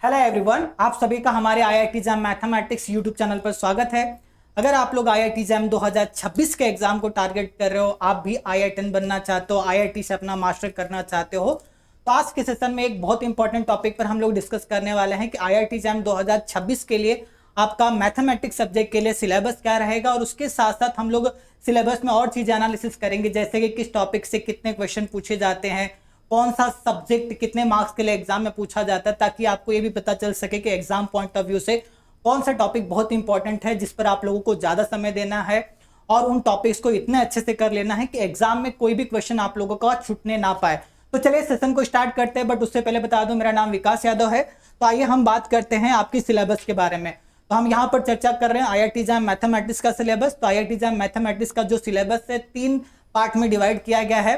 Hello everyone, आप सभी का हमारे IIT jam mathematics YouTube channel पर स्वागत है। अगर आप लोग आईआईटी जैम 2026 के एग्जाम को टारगेट कर रहे हो, आप भी आईआईटीएन बनना चाहते हो, आईआईटी से अपना मास्टर करना चाहते हो, तो आज के सेशन में एक बहुत इंपॉर्टेंट टॉपिक पर हम लोग डिस्कस करने वाले हैं कि आईआईटी जैम 2026 के लिए आपका मैथमेटिक्स सब्जेक्ट के लिए सिलेबस क्या रहेगा, और उसके साथ साथ हम लोग सिलेबस में और चीजें एनालिसिस करेंगे, जैसे कि किस टॉपिक से कितने क्वेश्चन पूछे जाते हैं, कौन सा सब्जेक्ट कितने मार्क्स के लिए एग्जाम में पूछा जाता है, ताकि आपको ये भी पता चल सके कि एग्जाम पॉइंट ऑफ व्यू से कौन सा टॉपिक बहुत इंपॉर्टेंट है, जिस पर आप लोगों को ज्यादा समय देना है और उन टॉपिक्स को इतने अच्छे से कर लेना है कि एग्जाम में कोई भी क्वेश्चन आप लोगों का छूटने ना पाए। तो चलिए सेशन को स्टार्ट करते हैं, बट उससे पहले बता दूं मेरा नाम विकास यादव है। तो आइए हम बात करते हैं आपकी सिलेबस के बारे में। तो हम यहाँ पर चर्चा कर रहे हैं आईआईटी जैम मैथमेटिक्स का सिलेबस। तो आईआईटी जैम मैथमेटिक्स का जो सिलेबस है 3 पार्ट में डिवाइड किया गया है।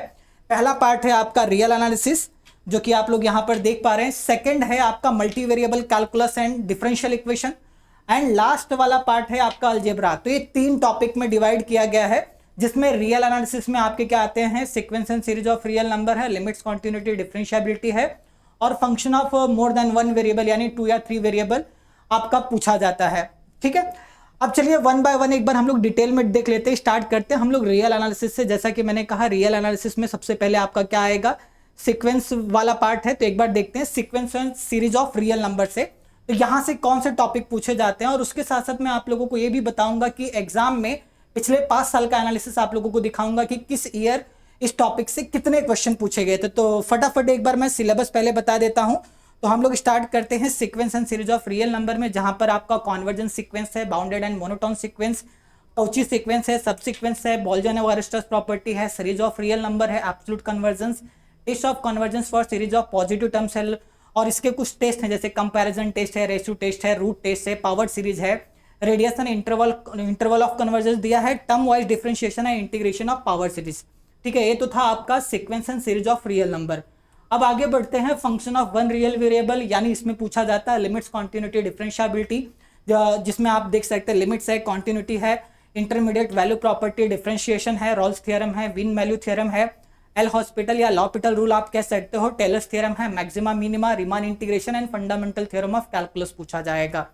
पहला पार्ट है आपका रियल एनालिसिस, जो कि आप लोग यहां पर देख पा रहे हैं। सेकंड है आपका multi variable calculus and differential equation, and last वाला पार्ट है आपका अलजेब्रा। तो ये 3 टॉपिक में डिवाइड किया गया है, जिसमें रियल एनालिसिस में आपके क्या आते हैं, sequence and series of real number है, लिमिट्स, कॉन्टिन्यूटी, डिफरेंशिएबिलिटी है, और function of more than 1 variable यानी 2 या 3 वेरिएबल आपका पूछा जाता है। ठीक है, अब चलिए वन बाय वन एक बार हम लोग डिटेल में देख लेते हैं। स्टार्ट करते हैं हम लोग रियल एनालिसिस से। जैसा कि मैंने कहा, रियल एनालिसिस में सबसे पहले आपका क्या आएगा, सीक्वेंस वाला पार्ट है। तो एक बार देखते हैं sequence and series of real number से, तो यहां से कौन से टॉपिक पूछे जाते हैं, और उसके साथ साथ मैं आप लोगों को यह भी बताऊंगा कि एग्जाम में पिछले 5 साल का एनालिसिस आप लोगों को दिखाऊंगा कि किस ईयर इस टॉपिक से कितने क्वेश्चन पूछे गए थे। तो फटाफट एक बार मैं सिलेबस पहले बता देता हूं। तो हम लोग स्टार्ट करते हैं sequence and series of real number में, जहां पर आपका कॉन्वर्जेंस सीक्वेंस है, bounded and monotone sequence, Cauchy sequence है, सब सीक्वेंस है, बोल्जन-एवरिस्टस प्रॉपर्टी है, सीरीज ऑफ रियल नंबर है, absolute convergence, test of convergence for series of positive terms है, और इसके कुछ टेस्ट हैं जैसे कंपैरिजन टेस्ट है, रेशियो टेस्ट है, रूट टेस्ट है, पावर सीरीज है, radius and interval of convergence दिया है, term wise differentiation and integration of power series. ठीक है, ये तो था आपका sequence and series of real number. अब आगे बढ़ते हैं function of one real variable, यानी इसमें पूछा जाता है लिमिट्स, कॉन्टिन्यूटी, डिफरेंशिएबिलिटी, जिसमें आप देख सकते हैं लिमिट्स है, कॉन्टिन्यूटी है, इंटरमीडिएट वैल्यू प्रॉपर्टी, डिफरेंशिएशन है, रॉल्स थ्योरम है, विन वैल्यू थ्योरम है, एल हॉस्पिटल या लॉपिटल रूल आप कह सकते हो, टेलर्स थ्योरम है, maxima minima, Riemann integration and fundamental theorem of calculus पूछा जाएगा।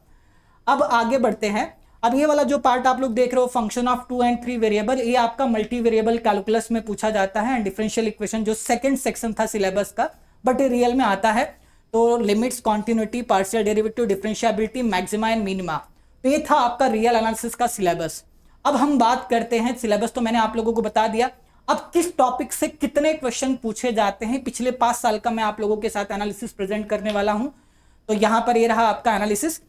अब आगे बढ़ते हैं। अब ये वाला जो पार्ट आप लोग देख रहे हो फंक्शन ऑफ 2 एंड 3 वेरिएबल, ये आपका मल्टी वेरिएबल कैलकुलस में पूछा जाता है, एंड डिफरेंशियल इक्वेशन जो सेकंड सेक्शन था सिलेबस का, बट ये रियल में आता है। तो limits, continuity, partial derivative, differentiability, maxima and minima, तो ये था आपका रियल एनालिसिस का सिलेबस। अब हम बात करते हैं, सिलेबस तो मैंने आप लोगों को बता दिया, अब किस टॉपिक से कितने क्वेश्चन पूछे जाते हैं पिछले 5 साल का मैं आप लोगों के साथ एनालिसिस प्रेजेंट करने वाला हूं। तो यहां पर ये रहा आपका एनालिसिस।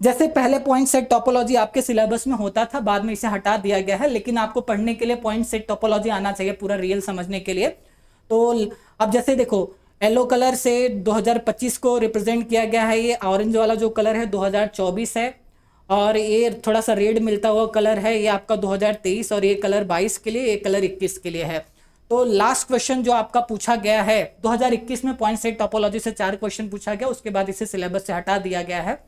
जैसे पहले पॉइंट सेट टोपोलॉजी आपके सिलेबस में होता था, बाद में इसे हटा दिया गया है, लेकिन आपको पढ़ने के लिए पॉइंट सेट टोपोलॉजी आना चाहिए पूरा रियल समझने के लिए। तो अब जैसे देखो, येलो कलर से 2025 को रिप्रेजेंट किया गया है, ये ऑरेंज वाला जो कलर है 2024 है, और ये थोड़ा सा रेड मिलता हुआ कलर है ये आपका 2023, और ये कलर 22 के लिए, ये कलर 21 के लिए है। तो लास्ट क्वेश्चन जो आपका पूछा गया है 2021 में पॉइंट सेट टोपोलॉजी से 4 क्वेश्चन पूछा गया, उसके बाद इसे सिलेबस से हटा दिया गया है।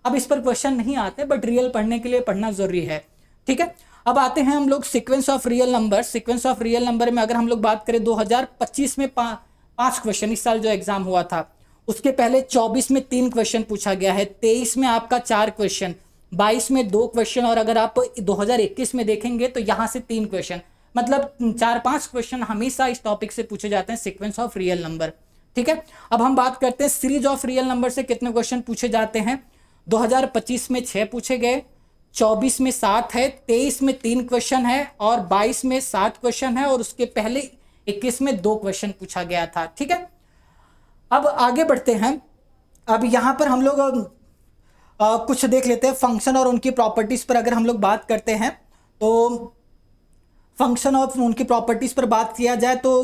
अब इस पर क्वेश्चन नहीं आते, बट रियल पढ़ने के लिए पढ़ना जरूरी है। ठीक है, अब आते हैं हम लोग sequence of real number. Sequence of real number में अगर हम लोग बात करें 2025 में 5 क्वेश्चन, इस साल जो एग्जाम हुआ था, उसके पहले 24 में 3 क्वेश्चन पूछा गया है, 23 में आपका 4 क्वेश्चन, 22 में 2 क्वेश्चन, और अगर आप 2021 में देखेंगे तो यहां से 3 क्वेश्चन, मतलब 4-5 क्वेश्चन हमेशा इस टॉपिक से पूछे जाते हैं, सीक्वेंस ऑफ रियल नंबर। ठीक है, अब हम बात करते हैं सीरीज ऑफ रियल नंबर से कितने क्वेश्चन पूछे जाते हैं। 2025 में 6 पूछे गए, 24 में 7 है, 23 में 3 क्वेश्चन है, और 22 में 7 क्वेश्चन है, और उसके पहले 21 में 2 क्वेश्चन पूछा गया था। ठीक है, अब आगे बढ़ते हैं। अब यहां पर हम लोग कुछ देख लेते हैं फंक्शन और उनकी प्रॉपर्टीज पर। अगर हम लोग बात करते हैं तो फंक्शन और उनकी प्रॉपर्टीज पर बात किया जाए तो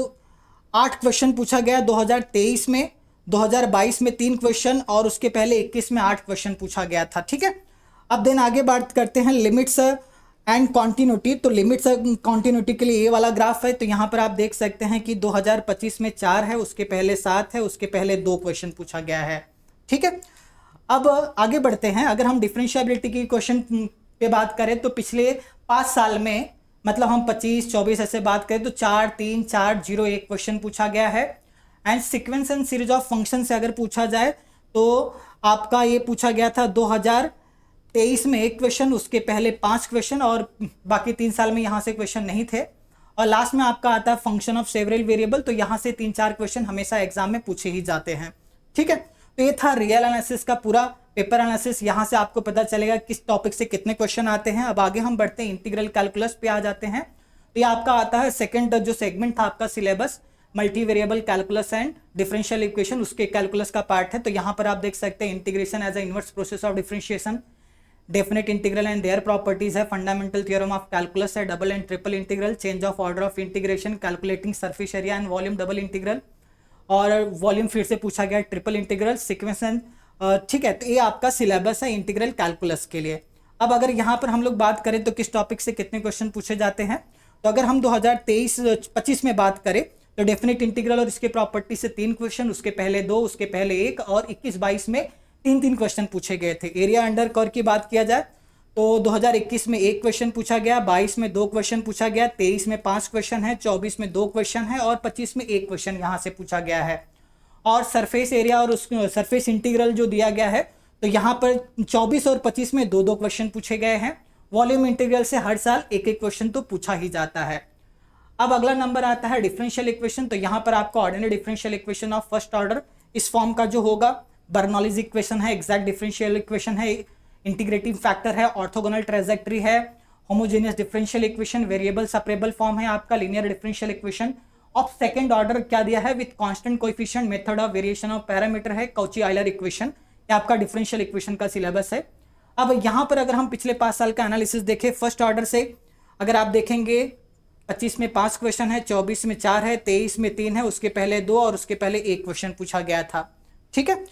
8 क्वेश्चन पूछा गया 2023 में, 2022 में 3 क्वेश्चन, और उसके पहले 21 में 8 क्वेश्चन पूछा गया था। ठीक है, अब देन आगे बात करते हैं लिमिट्स एंड कॉन्टिन्यूटी। तो लिमिट्स कॉन्टिन्यूटी के लिए ये वाला ग्राफ है। तो यहाँ पर आप देख सकते हैं कि 2025 में 4 है, उसके पहले 7 है, उसके पहले 2 क्वेश्चन पूछा गया है। ठीक है, अब आगे बढ़ते हैं। अगर हम डिफरेंशिएबिलिटी की क्वेश्चन पे बात करें तो पिछले 5 साल में, मतलब हम 25-24 ऐसे बात करें तो 4, 3, 4, 0, 1 क्वेश्चन पूछा गया है। And sequence and series of function से अगर पूछा जाए तो आपका ये पूछा गया था 2023 में एक क्वेश्चन, उसके पहले 5 क्वेश्चन, और बाकी 3 साल में यहाँ से क्वेश्चन नहीं थे। और लास्ट में आपका आता है फंक्शन ऑफ सेवरल वेरिएबल, तो यहाँ से 3-4 क्वेश्चन हमेशा एग्जाम में पूछे ही जाते हैं। ठीक है, तो ये था रियल एनालिसिस का पूरा पेपर एनालिसिस। यहाँ से आपको पता चलेगा किस टॉपिक से कितने क्वेश्चन आते हैं। अब आगे हम बढ़ते हैं, इंटीग्रल कैलकुलस पे आ जाते हैं। तो ये आपका आता है सेकंड जो सेगमेंट था आपका syllabus, multi variable calculus and differential equation, उसके कैलकुलस का पार्ट है। तो यहाँ पर आप देख सकते हैं integration as a inverse process of differentiation, definite integral and their properties है, फंडामेंटल थ्योरम ऑफ कैलकुलस है, double and triple integral, change of order of integration, calculating surface area and volume, double integral, और volume फिर से पूछा गया triple integral, sequence and ठीक है। तो ये आपका सिलेबस है इंटीग्रल कैलकुलस के लिए। अब अगर यहाँ पर हम लोग बात करें तो किस टॉपिक से कितने क्वेश्चन पूछे जाते हैं, तो अगर हम 2023-25 में बात करें तो डेफिनेट इंटीग्रल और इसके प्रॉपर्टी से 3 क्वेश्चन, उसके पहले 2, उसके पहले 1, और 21-22 में 3-3 क्वेश्चन पूछे गए थे। एरिया अंडर कर्व की बात किया जाए तो 2021 में 1 क्वेश्चन पूछा गया, 22 में 2 क्वेश्चन पूछा गया, 23 में 5 क्वेश्चन है, 24 में 2 क्वेश्चन है, और 25 में 1 क्वेश्चन यहाँ से पूछा गया है। और सरफेस एरिया और उस सरफेस इंटीग्रल जो दिया गया है, तो यहाँ पर 24 और 25 में 2-2 क्वेश्चन पूछे गए हैं। वॉल्यूम इंटीग्रल से हर साल 1-1 क्वेश्चन तो पूछा ही जाता है। अब अगला नंबर आता है डिफरेंशियल इक्वेशन। तो यहाँ पर आपको ordinary differential equation of first order इस फॉर्म का जो होगा, बर्नौलीज इक्वेशन है, एग्जैक्ट डिफरेंशियल इक्वेशन है, इंटीग्रेटिंग फैक्टर है, ऑर्थोगोनल ट्रेजेक्टरी है, homogeneous differential equation, variable separable form है आपका, linear differential equation of second order क्या दिया है, with constant coefficient, method of variation of parameter है, कौची-आइलर इक्वेशन, ये आपका डिफरेंशियल इक्वेशन का सिलेबस है। अब यहाँ पर अगर हम पिछले 5 साल का एनालिसिस देखें फर्स्ट ऑर्डर से, अगर आप देखेंगे 25 में 5 क्वेश्चन है, 24 में 4 है, 23 में 3 है, उसके पहले 2 और उसके पहले 1 क्वेश्चन पूछा गया था। ठीक है,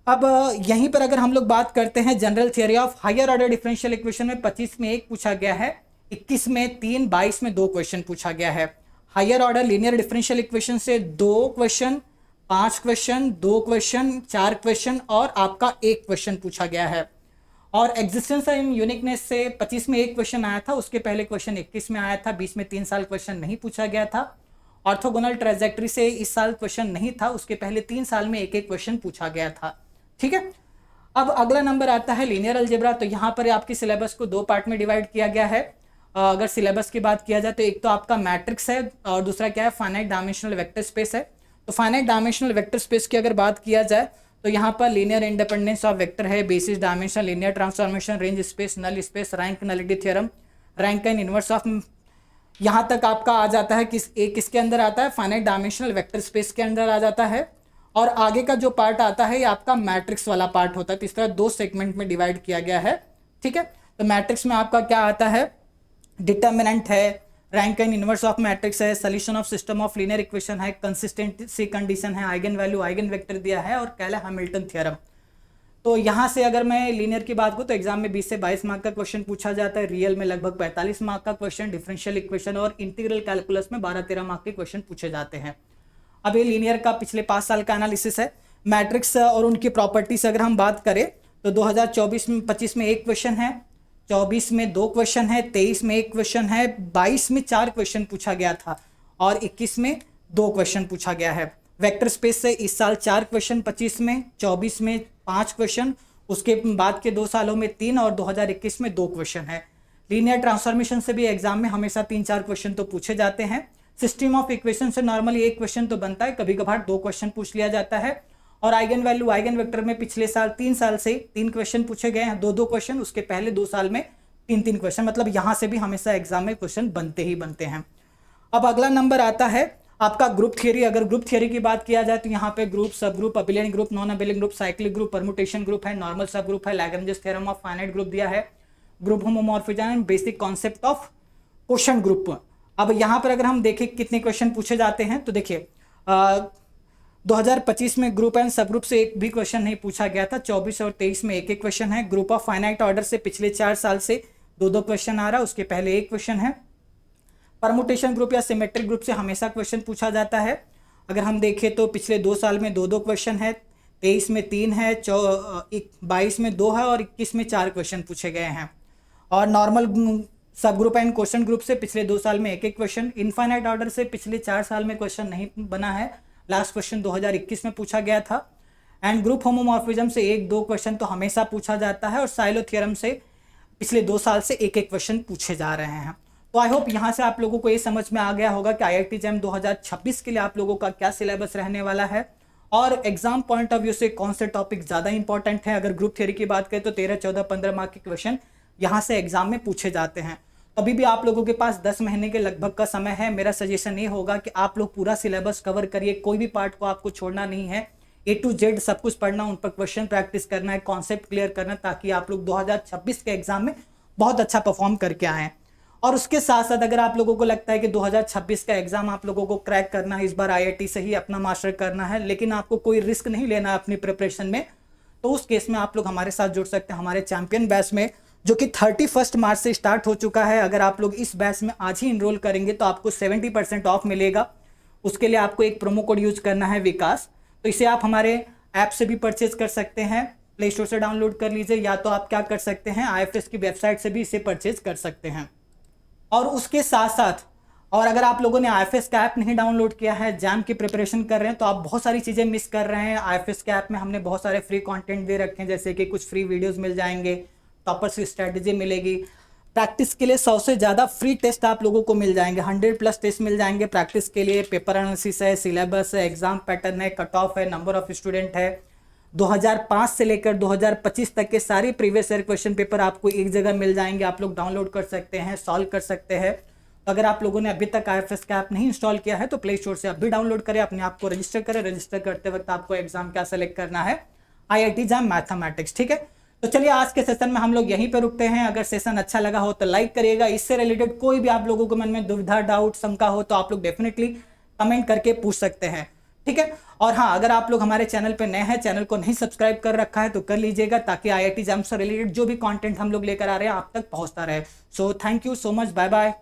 अब यहीं पर अगर हम लोग बात करते हैं general theory of higher order differential equation में 25 में 1 पूछा गया है, 21 में 3, 22 में 2 क्वेश्चन पूछा गया है। Higher order linear differential equation से 2 क्वेश्चन, 5 क्वेश्चन, 2 क्वेश्चन, 4 क्वेश्चन और आपका 1 क्वेश्चन पूछा गया है। और एग्जिस्टेंस एंड यूनिकनेस से 25 में 1 क्वेश्चन आया था, उसके पहले क्वेश्चन 21 में आया था, 20 में 3 साल क्वेश्चन नहीं पूछा गया था। ऑर्थोगोनल ट्रेजेक्टरी से इस साल क्वेश्चन नहीं था, उसके पहले 3 साल में 1-1 क्वेश्चन पूछा गया था। ठीक है, अब अगला नंबर आता है लीनियर अलजेब्रा। तो यहाँ पर आपके सिलेबस को 2 पार्ट में डिवाइड किया गया है। अगर सिलेबस की बात किया जाए तो एक तो आपका मैट्रिक्स है और दूसरा क्या है, फाइनाइट डायमेंशनल वेक्टर स्पेस है। तो फाइनाइट डायमेंशनल वेक्टर स्पेस की अगर बात किया जाए तो यहाँ पर लीनियर इंडिपेंडेंस ऑफ वेक्टर है, basis dimension, linear transformation, range space, null space, rank nullity theorem, rank and inverse of, यहाँ तक आपका आ जाता है किसके अंदर आता है, फाइनाइट डायमेंशनल वेक्टर स्पेस के अंदर आ जाता है। और आगे का जो पार्ट आता है ये आपका मैट्रिक्स वाला पार्ट होता है। तो इस तरह 2 सेगमेंट में डिवाइड किया गया है। ठीक है, तो मैट्रिक्स में आपका क्या आता है, डिटर्मिनेंट है, rank and inverse of matrix है, solution of system of linear equation है, कंसिस्टेंसी कंडीशन है, आइगन वैल्यू, आइगन वेक्टर दिया है और कैले हैमिल्टन थ्योरम। तो यहाँ से अगर मैं लीनियर की बात करूँ तो एग्जाम में 20 से 22 मार्क का क्वेश्चन पूछा जाता है, रियल में लगभग 45 मार्क का क्वेश्चन, डिफरेंशियल इक्वेशन और इंटीग्रल कैलकुलस में 12-13 मार्क के क्वेश्चन पूछे जाते हैं। अब ये लीनियर का पिछले 5 साल का एनालिसिस है। मैट्रिक्स और उनकी प्रॉपर्टीज अगर हम बात करें तो 2024-25 में 1 क्वेश्चन है, 24 में 2 क्वेश्चन है, 23 में 1 क्वेश्चन है, 22 में 4 क्वेश्चन पूछा गया था और 21 में 2 क्वेश्चन पूछा गया है। वेक्टर स्पेस से इस साल 4 क्वेश्चन, 25 में, 24 में 5 क्वेश्चन, उसके बाद के 2 सालों में 3 और 2021 में 2 क्वेश्चन है। लीनियर ट्रांसफॉर्मेशन से भी एग्जाम में हमेशा 3-4 क्वेश्चन तो पूछे जाते हैं। सिस्टम ऑफ इक्वेशन से नॉर्मली 1 क्वेश्चन तो बनता है, कभी कभार 2 क्वेश्चन पूछ लिया जाता है। और आइगन वैल्यू, आइगन वेक्टर में पिछले साल 3 साल से 3 क्वेश्चन पूछे गए हैं, 2-2 क्वेश्चन, उसके पहले 2 साल में 3-3 क्वेश्चन, मतलब यहाँ से भी हमेशा एग्जाम में क्वेश्चन बनते ही बनते हैं। अब अगला नंबर आता है आपका ग्रुप थियरी। अगर ग्रुप थियरी की बात किया जाए तो यहाँ पे ग्रुप, सब group, abelian group, non abelian group, cyclic group, permutation group है, नॉर्मल सब ग्रुप है, Lagrange theorem of finite group दिया है, group homomorphism and basic concept of question group. अब यहाँ पर अगर हम देखें कितने क्वेश्चन पूछे जाते हैं तो देखिए 2025 में ग्रुप एंड सब ग्रुप से एक भी क्वेश्चन नहीं पूछा गया था, 24 और 23 में 1-1 क्वेश्चन है। ग्रुप ऑफ फाइनाइट ऑर्डर से पिछले 4 साल से 2-2 क्वेश्चन आ रहा है, उसके पहले 1 क्वेश्चन है। परमुटेशन ग्रुप या सिमेट्रिक ग्रुप से हमेशा क्वेश्चन पूछा जाता है। अगर हम देखें तो पिछले 2 साल में 2-2 क्वेश्चन है, 23 में 3 है, 22 में 2 है और 21 में 4 क्वेश्चन पूछे गए हैं। और नॉर्मल सब ग्रुप एंड क्वेश्चन ग्रुप से पिछले 2 साल में 1-1 क्वेश्चन। इनफाइनाइट ऑर्डर से पिछले 4 साल में क्वेश्चन नहीं बना है, लास्ट क्वेश्चन 2021 में पूछा गया था। एंड ग्रुप होमोमॉर्फिज्म से 1-2 क्वेश्चन तो हमेशा पूछा जाता है और साइलो थ्योरम से पिछले 2 साल से एक क्वेश्चन पूछे जा रहे हैं। तो आई होप यहाँ से आप लोगों को ये समझ में आ गया होगा कि IIT JAM 2026 के लिए आप लोगों का क्या सिलेबस रहने वाला है और एग्जाम पॉइंट ऑफ व्यू से कौन से टॉपिक ज़्यादा इंपॉर्टेंट है। अगर ग्रुप थ्योरी की बात करें तो 13, 14, 15 मार्क के क्वेश्चन यहाँ से एग्जाम में पूछे जाते हैं। अभी भी आप लोगों के पास 10 महीने के लगभग का समय है। मेरा सजेशन ये होगा कि आप लोग पूरा सिलेबस कवर करिए, कोई भी पार्ट को आपको छोड़ना नहीं है। A to Z सब कुछ पढ़ना, उन पर क्वेश्चन प्रैक्टिस करना है, कॉन्सेप्ट क्लियर करना, ताकि आप लोग 2026 के एग्जाम में बहुत अच्छा परफॉर्म करके आएँ। और उसके साथ साथ अगर आप लोगों को लगता है कि 2026 का एग्जाम आप लोगों को क्रैक करना है, इस बार IIT से ही अपना मास्टर करना है, लेकिन आपको कोई रिस्क नहीं लेना है अपनी प्रिपरेशन में, तो उस केस में आप लोग हमारे साथ जुड़ सकते हैं हमारे चैंपियन बैच में, जो कि 31 मार्च से स्टार्ट हो चुका है। अगर आप लोग इस बैच में आज ही इनरोल करेंगे तो आपको 70% ऑफ मिलेगा। उसके लिए आपको एक प्रोमो कोड यूज करना है विकास। तो इसे आप हमारे ऐप से भी परचेज कर सकते हैं, प्ले स्टोर से डाउनलोड कर लीजिए, या तो आप क्या कर सकते हैं IFS की वेबसाइट से भी इसे परचेज कर सकते हैं। और उसके साथ साथ और अगर आप लोगों ने IFS का ऐप नहीं डाउनलोड किया है, जैम की प्रिपरेशन कर रहे हैं, तो आप बहुत सारी चीज़ें मिस कर रहे हैं। IFS के ऐप में हमने बहुत सारे फ्री कंटेंट दे रखे हैं, जैसे कि कुछ फ्री वीडियोस मिल जाएंगे, टॉपर्स की स्ट्रेटजी मिलेगी, प्रैक्टिस के लिए 100 से ज़्यादा फ्री टेस्ट आप लोगों को मिल जाएंगे, 100+ टेस्ट मिल जाएंगे प्रैक्टिस के लिए। पेपर एनालिसिस है, सिलेबस है, एग्जाम पैटर्न है, कट ऑफ है, नंबर ऑफ स्टूडेंट है। 2005 से लेकर 2025 तक के सारे प्रीवियस ईयर क्वेश्चन पेपर आपको एक जगह मिल जाएंगे, आप लोग डाउनलोड कर सकते हैं, सॉल्व कर सकते हैं। तो अगर आप लोगों ने अभी तक IFS का ऐप नहीं इंस्टॉल किया है तो प्ले स्टोर से अभी डाउनलोड करें, अपने आप को रजिस्टर करें। रजिस्टर करते वक्त आपको एग्जाम क्या सेलेक्ट करना है, IIT JAM मैथमेटिक्स, ठीक है। तो चलिए आज के सेशन में हम लोग यहीं पे रुकते हैं। अगर सेशन अच्छा लगा हो तो लाइक करिएगा। इससे रिलेटेड कोई भी आप लोगों को मन में दुविधा, डाउट, शंका हो तो आप लोग डेफिनेटली कमेंट करके पूछ सकते हैं, ठीक है। और हाँ, अगर आप लोग हमारे चैनल पर नए हैं, चैनल को नहीं सब्सक्राइब कर रखा है तो कर लीजिएगा, ताकि IIT JAM से रिलेटेड जो भी कंटेंट हम लोग लेकर आ रहे हैं आप तक पहुंचता रहे। So thank you so much, bye bye.